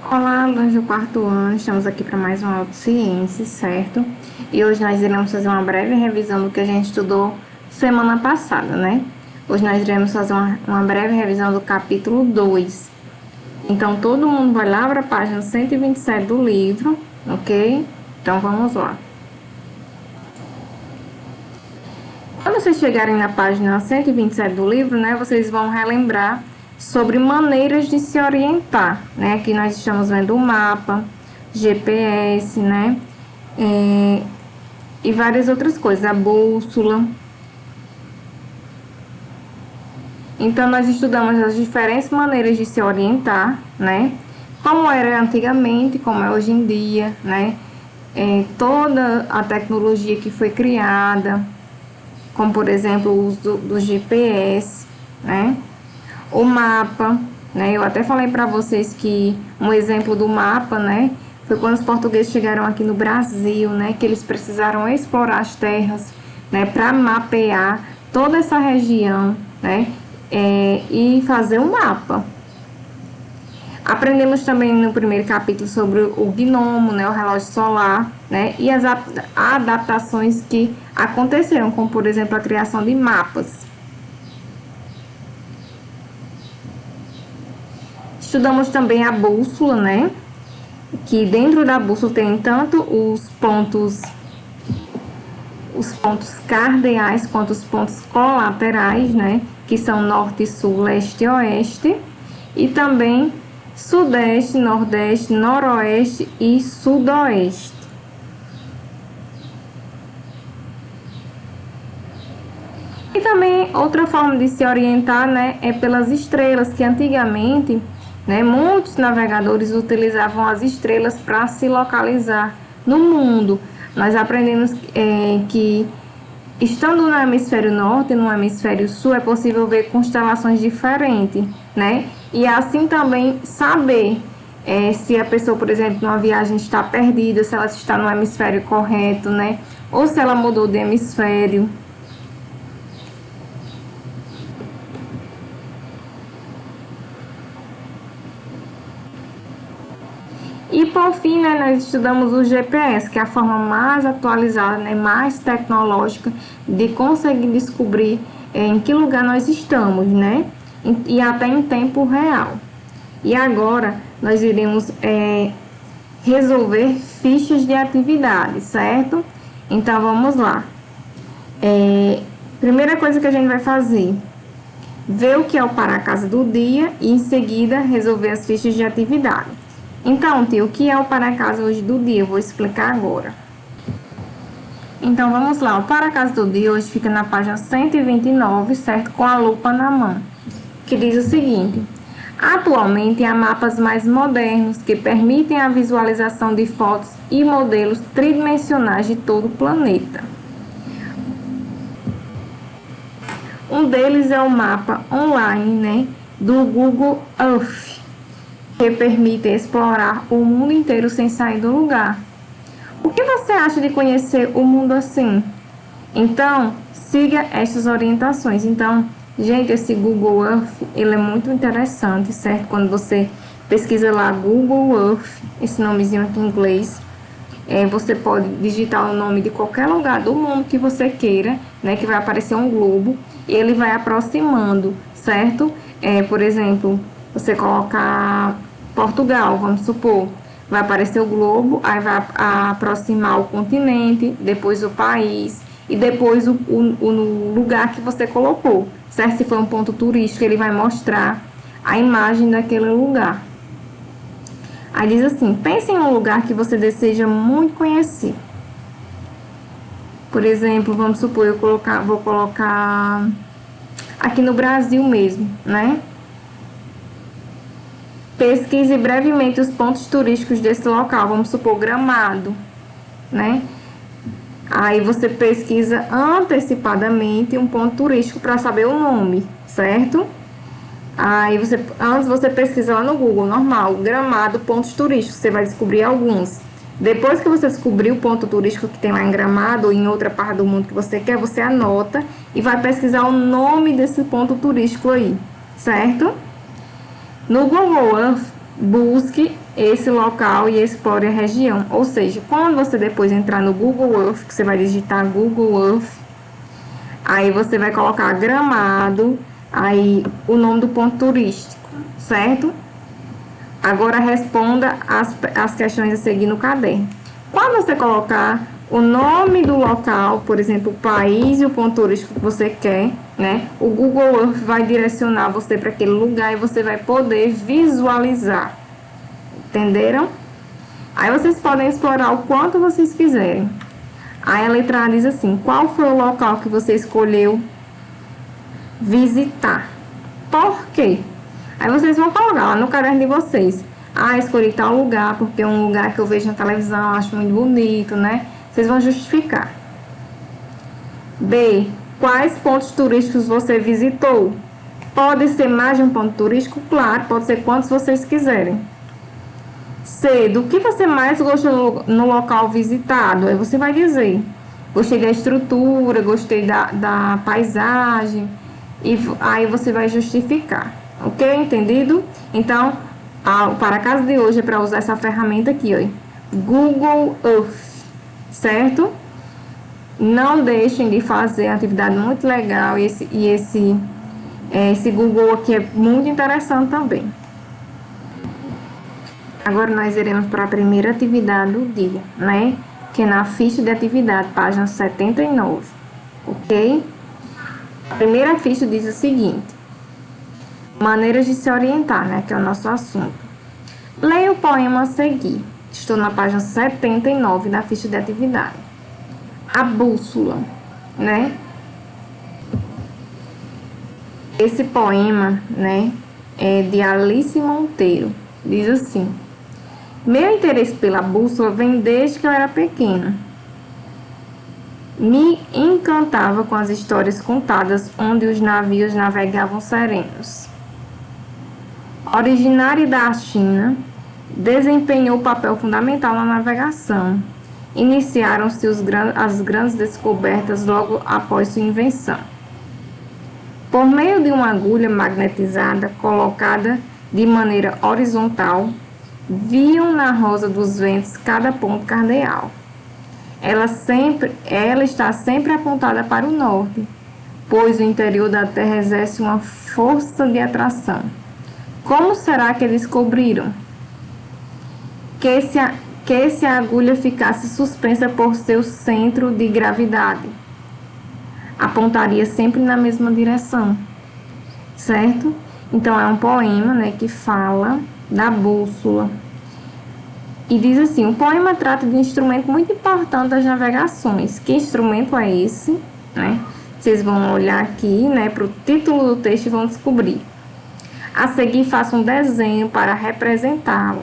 Olá, alunos do quarto ano, estamos aqui para mais uma aula de ciências, certo? E hoje nós iremos fazer uma breve revisão do que a gente estudou semana passada, né? Hoje nós iremos fazer uma breve revisão do capítulo 2. Então, todo mundo vai lá para a página 127 do livro, ok? Então, vamos lá. Quando vocês chegarem na página 127 do livro, né, vocês vão relembrar sobre maneiras de se orientar, né? Aqui nós estamos vendo o mapa, GPS, né? E várias outras coisas, a bússola. Então, nós estudamos as diferentes maneiras de se orientar, né? Como era antigamente, como é hoje em dia, né? Toda a tecnologia que foi criada, como, por exemplo, o uso do GPS, né? O mapa, né? Eu até falei para vocês que um exemplo do mapa, né? Foi quando os portugueses chegaram aqui no Brasil, né? Que eles precisaram explorar as terras, né? Para mapear toda essa região, né? E fazer um mapa. Aprendemos também no primeiro capítulo sobre o gnomo, né? O relógio solar, né? E as adaptações que aconteceram, como, por exemplo, a criação de mapas. Estudamos também a bússola, né? Que dentro da bússola tem tanto os pontos cardeais quanto os pontos colaterais, né? Que são norte, sul, leste e oeste. E também sudeste, nordeste, noroeste e sudoeste. E também outra forma de se orientar, né? É pelas estrelas, que antigamente, né, muitos navegadores utilizavam as estrelas para se localizar no mundo. Nós aprendemos que, estando no hemisfério norte e no hemisfério sul, é possível ver constelações diferentes, né? E assim também saber se a pessoa, por exemplo, numa viagem está perdida, se ela está no hemisfério correto, né? Ou se ela mudou de hemisfério. E por fim, né, nós estudamos o GPS, que é a forma mais atualizada, né, mais tecnológica de conseguir descobrir em que lugar nós estamos, né, e até em tempo real. E agora nós iremos resolver fichas de atividade, certo? Então vamos lá. Primeira coisa que a gente vai fazer, ver o que é o para casa do dia e em seguida resolver as fichas de atividade. Então, tio, o que é o para casa hoje do dia? Eu vou explicar agora. Então, vamos lá. O para casa do dia hoje fica na página 129, certo? Com a lupa na mão. Que diz o seguinte: atualmente há mapas mais modernos que permitem a visualização de fotos e modelos tridimensionais de todo o planeta. Um deles é o mapa online, né, do Google Earth, que permite explorar o mundo inteiro sem sair do lugar. O que você acha de conhecer o mundo assim? Então, siga essas orientações. Então, gente, esse Google Earth, ele é muito interessante, certo? Quando você pesquisa lá Google Earth, esse nomezinho aqui em inglês, você pode digitar o nome de qualquer lugar do mundo que você queira, né? Que vai aparecer um globo e ele vai aproximando, certo? Por exemplo, você colocar Portugal, vamos supor, vai aparecer o globo, aí vai aproximar o continente, depois o país e depois o lugar que você colocou, certo? Se for um ponto turístico, ele vai mostrar a imagem daquele lugar. Aí diz assim: pense em um lugar que você deseja muito conhecer. Por exemplo, vamos supor, vou colocar aqui no Brasil mesmo, né? Pesquise brevemente os pontos turísticos desse local, vamos supor Gramado, né? Aí você pesquisa antecipadamente um ponto turístico para saber o nome, certo? Aí antes você pesquisa lá no Google, normal, Gramado, pontos turísticos, você vai descobrir alguns. Depois que você descobrir o ponto turístico que tem lá em Gramado ou em outra parte do mundo que você quer, você anota e vai pesquisar o nome desse ponto turístico aí, certo? No Google Earth, busque esse local e explore a região. Ou seja, quando você depois entrar no Google Earth, que você vai digitar Google Earth, aí você vai colocar Gramado, aí o nome do ponto turístico, certo? Agora responda as questões a seguir no caderno. Quando você colocar o nome do local, por exemplo, o país e o ponto turístico que você quer, né? O Google Earth vai direcionar você para aquele lugar e você vai poder visualizar. Entenderam? Aí vocês podem explorar o quanto vocês quiserem. Aí a letra A diz assim: qual foi o local que você escolheu visitar? Por quê? Aí vocês vão colocar lá no caderno de vocês. Ah, escolhi tal lugar porque é um lugar que eu vejo na televisão, acho muito bonito, né? Vocês vão justificar. B. Quais pontos turísticos você visitou? Pode ser mais de um ponto turístico? Claro, pode ser quantos vocês quiserem. C. Do que você mais gostou no local visitado? Aí você vai dizer: gostei da estrutura, gostei da paisagem. E aí você vai justificar. Ok? Entendido? Então, para a casa de hoje é para usar essa ferramenta aqui, ó. Google Earth. Certo? Não deixem de fazer, atividade muito legal. Esse Google aqui é muito interessante também. Agora nós iremos para a primeira atividade do dia, né? Que é na ficha de atividade, página 79. Ok? A primeira ficha diz o seguinte: maneiras de se orientar, né? Que é o nosso assunto. Leia o poema a seguir. Estou na página 79 da ficha de atividade. A bússola, né? Esse poema, né, é de Alice Monteiro. Diz assim: meu interesse pela bússola vem desde que eu era pequena. Me encantava com as histórias contadas onde os navios navegavam serenos. Originária da China, desempenhou papel fundamental na navegação. Iniciaram-se as grandes descobertas logo após sua invenção. Por meio de uma agulha magnetizada colocada de maneira horizontal, viam na rosa dos ventos cada ponto cardeal. Ela está sempre apontada para o norte, pois o interior da Terra exerce uma força de atração. Como será que descobriram? Que se a agulha ficasse suspensa por seu centro de gravidade, apontaria sempre na mesma direção, certo? Então, é um poema, né, que fala da bússola. E diz assim: o poema trata de um instrumento muito importante das navegações. Que instrumento é esse, né? Vocês vão olhar aqui, né, para o título do texto e vão descobrir. A seguir, faça um desenho para representá-lo.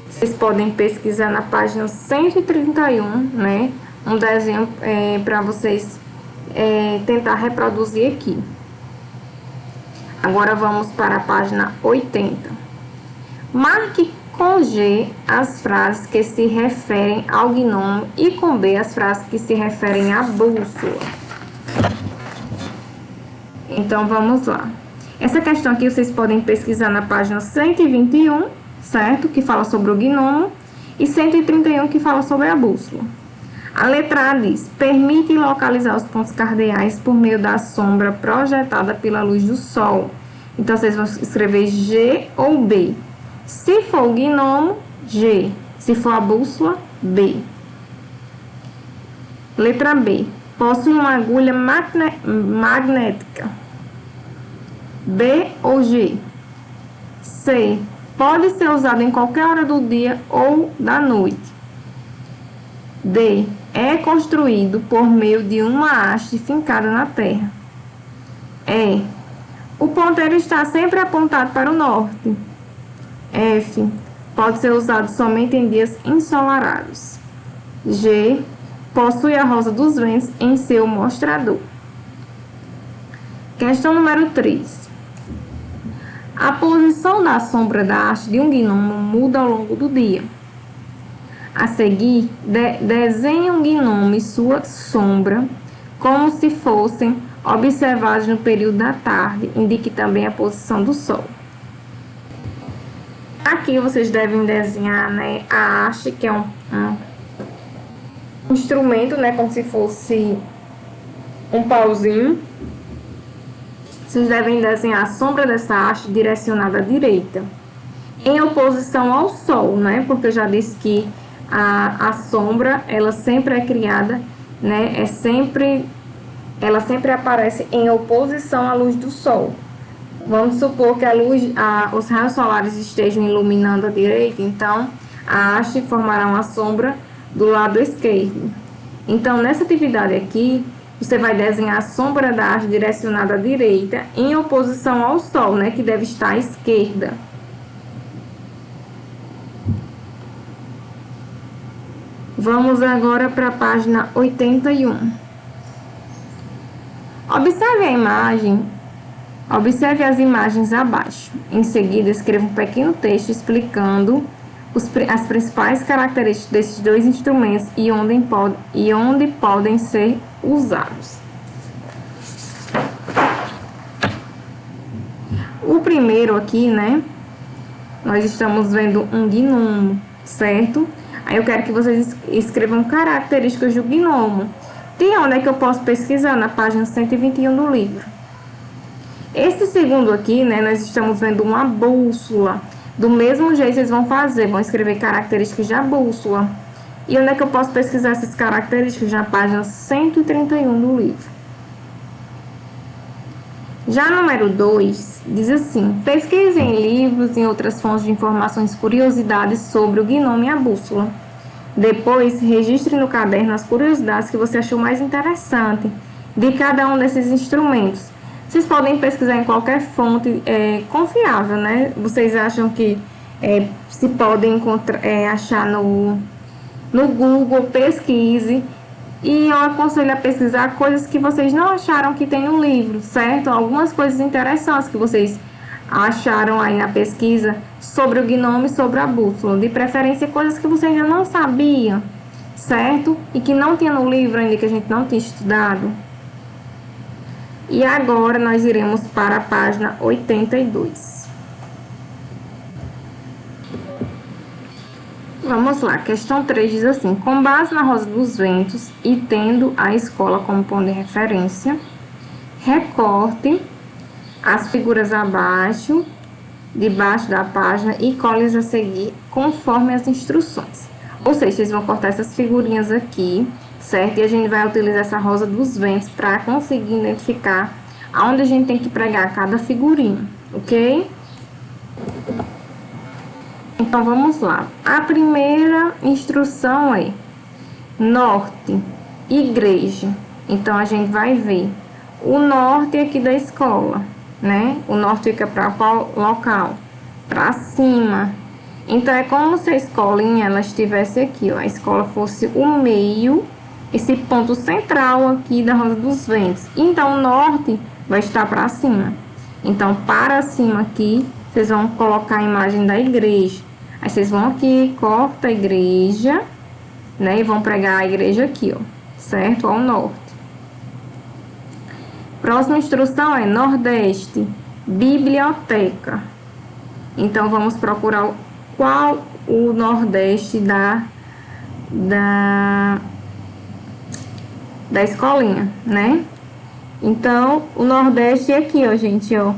Vocês podem pesquisar na página 131, né? Um desenho para vocês tentar reproduzir aqui. Agora vamos para a página 80. Marque com G as frases que se referem ao gnomo e com B as frases que se referem à bússola. Então vamos lá. Essa questão aqui vocês podem pesquisar na página 121, certo? Que fala sobre o gnomo, e 131 que fala sobre a bússola. A letra A diz: permite localizar os pontos cardeais por meio da sombra projetada pela luz do sol. Então vocês vão escrever G ou B. Se for o gnomo, G. Se for a bússola, B. Letra B. Possui uma agulha magnética. B ou G. C. Pode ser usado em qualquer hora do dia ou da noite. D. É construído por meio de uma haste fincada na terra. E. O ponteiro está sempre apontado para o norte. F. Pode ser usado somente em dias ensolarados. G. Possui a rosa dos ventos em seu mostrador. Questão número 3. A posição da sombra da haste de um gnomo muda ao longo do dia. A seguir, desenhe um gnomo e sua sombra como se fossem observados no período da tarde. Indique também a posição do sol. Aqui vocês devem desenhar, né, a haste, que é um instrumento, né, como se fosse um pauzinho. Vocês devem desenhar a sombra dessa haste direcionada à direita, em oposição ao sol, né, porque eu já disse que a sombra, ela sempre é criada, né, ela sempre aparece em oposição à luz do sol. Vamos supor que os raios solares estejam iluminando a direita, então a haste formará uma sombra do lado esquerdo. Então, nessa atividade aqui, você vai desenhar a sombra da haste direcionada à direita em oposição ao sol, né, que deve estar à esquerda. Vamos agora para a página 81. Observe as imagens abaixo. Em seguida, escreva um pequeno texto explicando as principais características desses dois instrumentos e onde podem ser usados. O primeiro aqui, né? Nós estamos vendo um gnomo, certo? Aí eu quero que vocês escrevam características do gnomo. De onde é que eu posso pesquisar? Na página 121 do livro. Esse segundo aqui, né, nós estamos vendo uma bússola. Do mesmo jeito vocês vão escrever características da bússola. E onde é que eu posso pesquisar essas características? Na página 131 do livro. Já número 2, diz assim: pesquise em livros e outras fontes de informações curiosidades sobre o gnomo e a bússola. Depois, registre no caderno as curiosidades que você achou mais interessante de cada um desses instrumentos. Vocês podem pesquisar em qualquer fonte confiável, né? Vocês acham que se podem achar no Google, pesquise. E eu aconselho a pesquisar coisas que vocês não acharam que tem no livro, certo? Algumas coisas interessantes que vocês acharam aí na pesquisa sobre o gnomo e sobre a bússola. De preferência, coisas que vocês ainda não sabiam, certo? E que não tinha no livro ainda, que a gente não tinha estudado. E agora nós iremos para a página 82. Vamos lá, questão 3 diz assim: com base na Rosa dos Ventos e tendo a escola como ponto de referência, recorte as figuras abaixo, debaixo da página e cole-as a seguir conforme as instruções. Ou seja, vocês vão cortar essas figurinhas aqui, certo? E a gente vai utilizar essa Rosa dos Ventos para conseguir identificar aonde a gente tem que pregar cada figurinha, ok? Então, vamos lá. A primeira instrução é norte, igreja. Então, a gente vai ver o norte aqui da escola, né? O norte fica para qual local? Para cima. Então, é como se a escolinha, ela estivesse aqui, ó. A escola fosse o meio, esse ponto central aqui da Rosa dos Ventos. Então, o norte vai estar para cima. Então, para cima aqui, vocês vão colocar a imagem da igreja. Aí vocês vão aqui, corta a igreja, né? E vão pregar a igreja aqui, ó, certo? Ao norte. Próxima instrução é nordeste, biblioteca. Então, vamos procurar qual o nordeste da escolinha, né? Então, o nordeste é aqui, ó, gente, ó.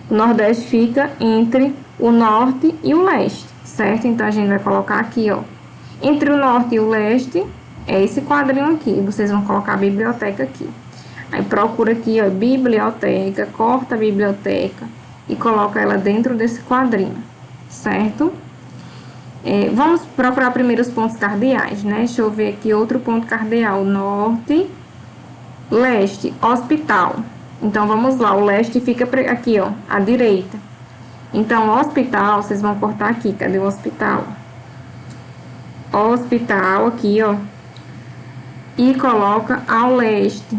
O nordeste fica entre o norte e o leste, certo? Então, a gente vai colocar aqui, ó. Entre o norte e o leste, é esse quadrinho aqui. Vocês vão colocar a biblioteca aqui. Aí, procura aqui, ó, biblioteca, corta a biblioteca e coloca ela dentro desse quadrinho, certo? Vamos procurar primeiro os pontos cardeais, né? Deixa eu ver aqui outro ponto cardeal. Norte, leste, hospital. Então, vamos lá. O leste fica aqui, ó, à direita. Então, hospital, vocês vão cortar aqui. Cadê o hospital? Hospital, aqui, ó. E coloca ao leste.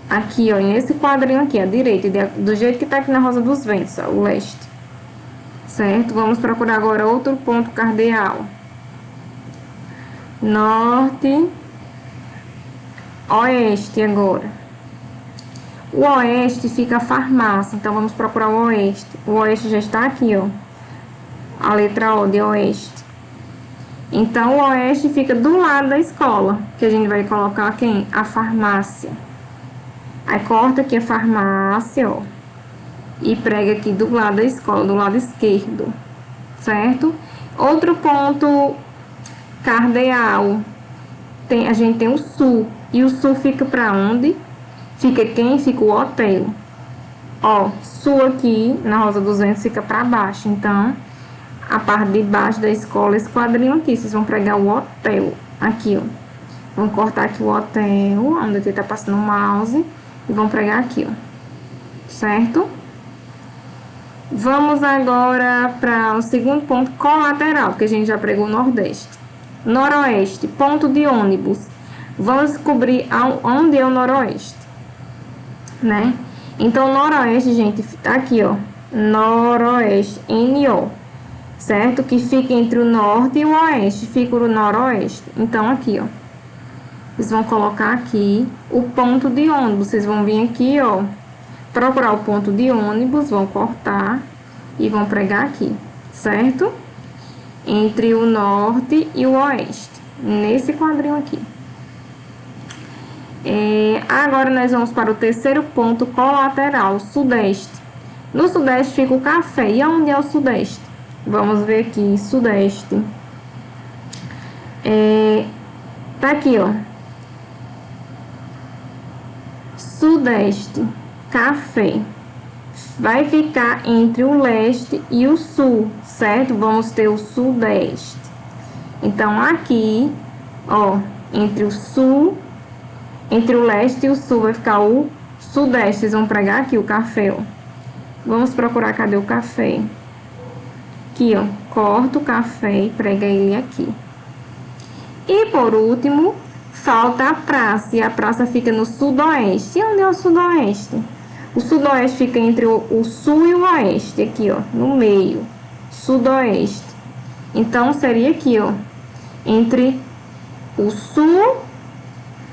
Aqui, ó, nesse quadrinho aqui, à direita. Do jeito que tá aqui na Rosa dos Ventos, ó, o leste. Certo? Vamos procurar agora outro ponto cardeal. Norte, oeste agora. O oeste fica a farmácia, então vamos procurar o oeste. O oeste já está aqui, ó. a letra O de oeste. Então, o oeste fica do lado da escola, que a gente vai colocar quem? A farmácia. Aí, corta aqui a farmácia, ó, e prega aqui do lado da escola, do lado esquerdo, certo? Outro ponto cardeal, a gente tem o sul, e o sul fica para onde? Fica quem? Fica o hotel. Ó, sul aqui, na Rosa dos Ventos, fica para baixo, então... a parte de baixo da escola, esse quadrinho aqui, vocês vão pregar o hotel, aqui, ó. Vão cortar aqui o hotel, onde ele tá passando o mouse, e vão pregar aqui, ó. Certo? Vamos agora para o segundo ponto, colateral, porque a gente já pregou o nordeste. Noroeste, ponto de ônibus. Vamos descobrir onde é o noroeste, né? Então, noroeste, gente, tá aqui, ó. Noroeste, N-O. Certo? Que fica entre o norte e o oeste, fica o noroeste. Então, aqui, ó, vocês vão colocar aqui o ponto de ônibus. Vocês vão vir aqui, ó, procurar o ponto de ônibus, vão cortar e vão pregar aqui, certo? Entre o norte e o oeste, nesse quadrinho aqui. Agora, nós vamos para o terceiro ponto colateral, sudeste. No sudeste fica o café. E onde é o sudeste? Vamos ver aqui, sudeste. Tá aqui, ó. Sudeste, café. Vai ficar entre o leste e o sul, certo? Vamos ter o sudeste. Então, aqui, ó, entre o sul, entre o leste e o sul vai ficar o sudeste. Vocês vão pregar aqui o café, ó. Vamos procurar, cadê o café? Aqui, ó, corta o café e prega ele aqui. E por último, falta a praça. E a praça fica no sudoeste. E onde é o sudoeste? O sudoeste fica entre o sul e o oeste. Aqui, ó, no meio. Sudoeste. Então, seria aqui, ó, entre o sul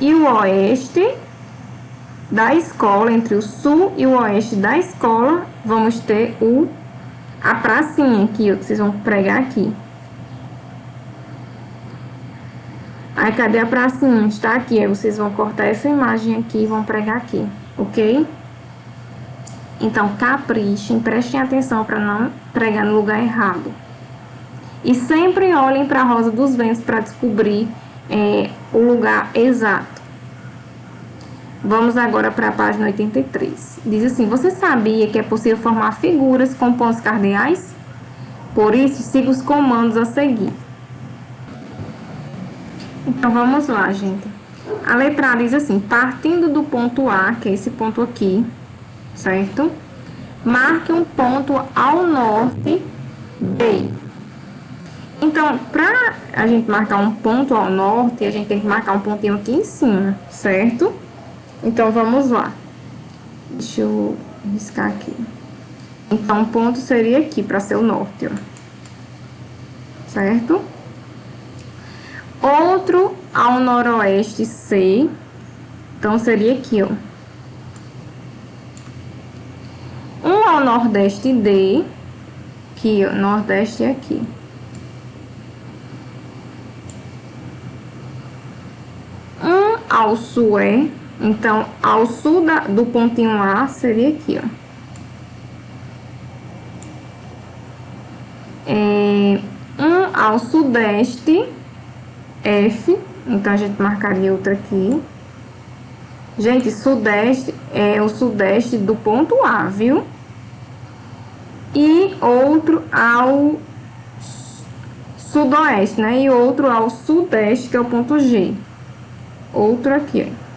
e o oeste da escola. Entre o sul e o oeste da escola, vamos ter a pracinha aqui, ó, que vocês vão pregar aqui. Aí, cadê a pracinha? Está aqui. Aí, vocês vão cortar essa imagem aqui e vão pregar aqui, ok? Então, caprichem, prestem atenção para não pregar no lugar errado. E sempre olhem para a Rosa dos Ventos para descobrir o lugar exato. Vamos agora para a página 83. Diz assim: você sabia que é possível formar figuras com pontos cardeais? Por isso, siga os comandos a seguir. Então, vamos lá, gente. A letra A diz assim: partindo do ponto A, que é esse ponto aqui, certo? Marque um ponto ao norte B. Então, para a gente marcar um ponto ao norte, a gente tem que marcar um pontinho aqui em cima, certo? Então, vamos lá. Deixa eu riscar aqui. Então, o ponto seria aqui, para ser o norte, ó. Certo? Outro ao noroeste C. Então, seria aqui, ó. Um ao nordeste D. Aqui, ó. Nordeste é aqui. Um ao sul E. Então, ao sul do pontinho A seria aqui, ó. Um ao sudeste F. Então, a gente marcaria outra aqui. Gente, sudeste é o sudeste do ponto A, viu? E outro ao sudoeste, né? E outro ao sudeste, que é o ponto G. Outro aqui, ó.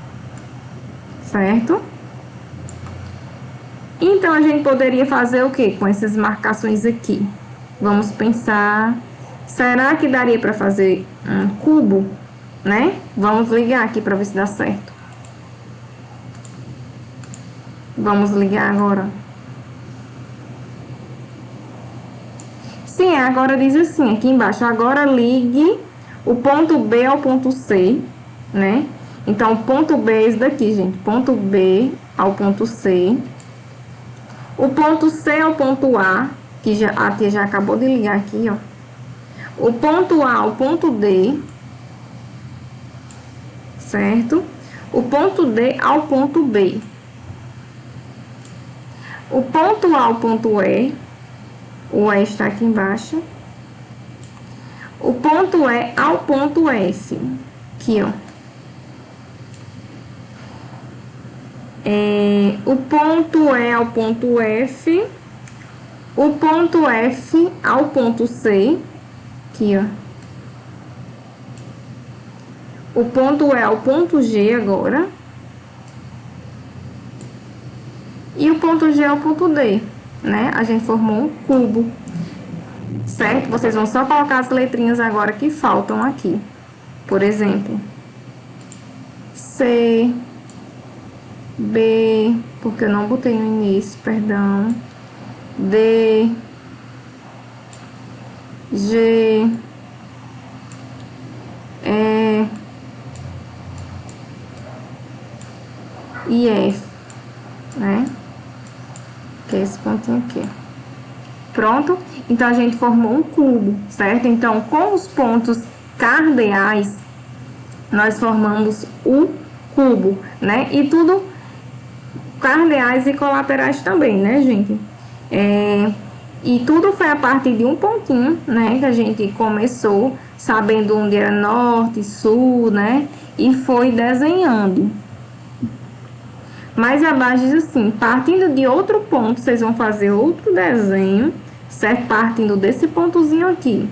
Certo? Então, a gente poderia fazer o que com essas marcações aqui? Vamos pensar, será que daria para fazer um cubo, né? Vamos ligar aqui para ver se dá certo. Vamos ligar agora. Sim, agora diz assim, aqui embaixo, agora ligue o ponto B ao ponto C, né? Então, o ponto B é esse daqui, gente. Ponto B ao ponto C. O ponto C ao ponto A. que a tia já acabou de ligar aqui, ó. O ponto A ao ponto D, certo? O ponto D ao ponto B. O ponto A ao ponto E, o E está aqui embaixo. O ponto E ao ponto F, aqui, ó. O ponto E ao ponto F, o ponto F ao ponto C, aqui, ó. O ponto E ao ponto G agora. E o ponto G ao ponto D, né? A gente formou um cubo, certo? Vocês vão só colocar as letrinhas agora que faltam aqui. Por exemplo, C, B, porque eu não botei no início, perdão. D, G, E e F, né? Que é esse pontinho aqui. Pronto? Então, a gente formou um cubo, certo? Então, com os pontos cardeais, nós formamos o cubo, né? E tudo cardeais e colaterais também, né, gente? E tudo foi a partir de um pontinho, né? Que a gente começou sabendo onde era norte, sul, né? E foi desenhando. Mais abaixo diz assim, partindo de outro ponto, vocês vão fazer outro desenho, certo? Partindo desse pontozinho aqui.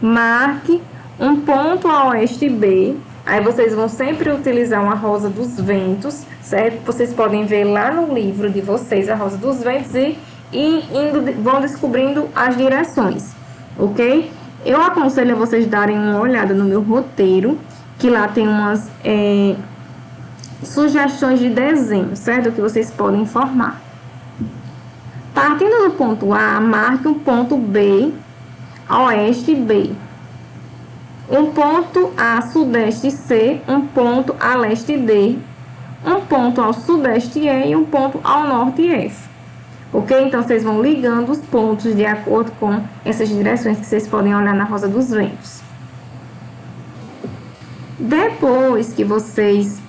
Marque um ponto a oeste B. Aí vocês vão sempre utilizar uma rosa dos ventos, certo? Vocês podem ver lá no livro de vocês a rosa dos ventos vão descobrindo as direções, ok? Eu aconselho a vocês darem uma olhada no meu roteiro, que lá tem umas sugestões de desenho, certo? Que vocês podem formar. Partindo do ponto A, marque um ponto B, oeste B. Um ponto a sudeste C, um ponto a leste D, um ponto ao sudeste E e um ponto ao norte F. Ok? Então, vocês vão ligando os pontos de acordo com essas direções que vocês podem olhar na rosa dos ventos. Depois que vocês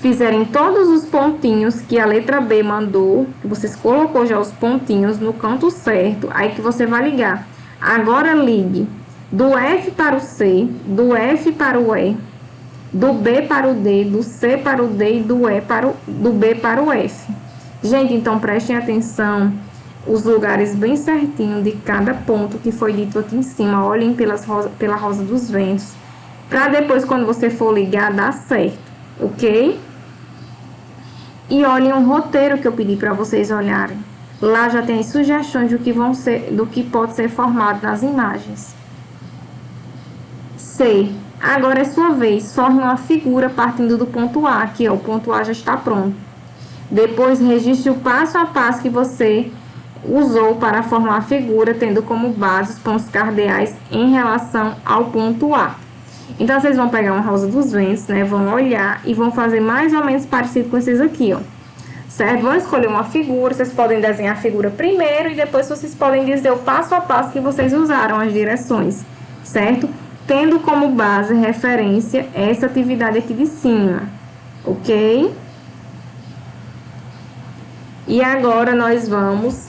fizerem todos os pontinhos que a letra B mandou, que vocês colocou já os pontinhos no canto certo, aí que você vai ligar. Agora ligue do F para o C, do F para o E, do B para o D, do C para o D e do B para o F. Gente, então prestem atenção os lugares bem certinho de cada ponto que foi dito aqui em cima. Olhem pela rosa dos ventos, para depois, quando você for ligar, dar certo, ok? E olhem o roteiro que eu pedi para vocês olharem. Lá já tem as sugestões do que pode ser formado nas imagens. C. Agora é sua vez. Forme uma figura partindo do ponto A. Aqui, ó, o ponto A já está pronto. Depois, registre o passo a passo que você usou para formar a figura, tendo como base os pontos cardeais em relação ao ponto A. Então, vocês vão pegar uma rosa dos ventos, né? Vão olhar e vão fazer mais ou menos parecido com esses aqui, ó. Certo? Vão escolher uma figura, vocês podem desenhar a figura primeiro e depois vocês podem dizer o passo a passo que vocês usaram, as direções, certo? Tendo como base, referência, essa atividade aqui de cima, ok? E agora nós vamos...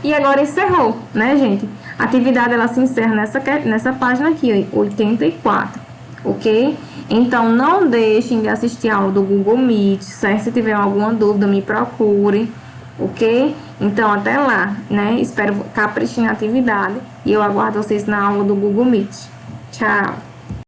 E agora encerrou, né, gente? A atividade, ela se encerra nessa página aqui, ó, 84, ok? Então, não deixem de assistir a aula do Google Meet, certo? Se tiver alguma dúvida, me procure, ok? Então, até lá, né? Espero caprichem na atividade e eu aguardo vocês na aula do Google Meet. Tchau!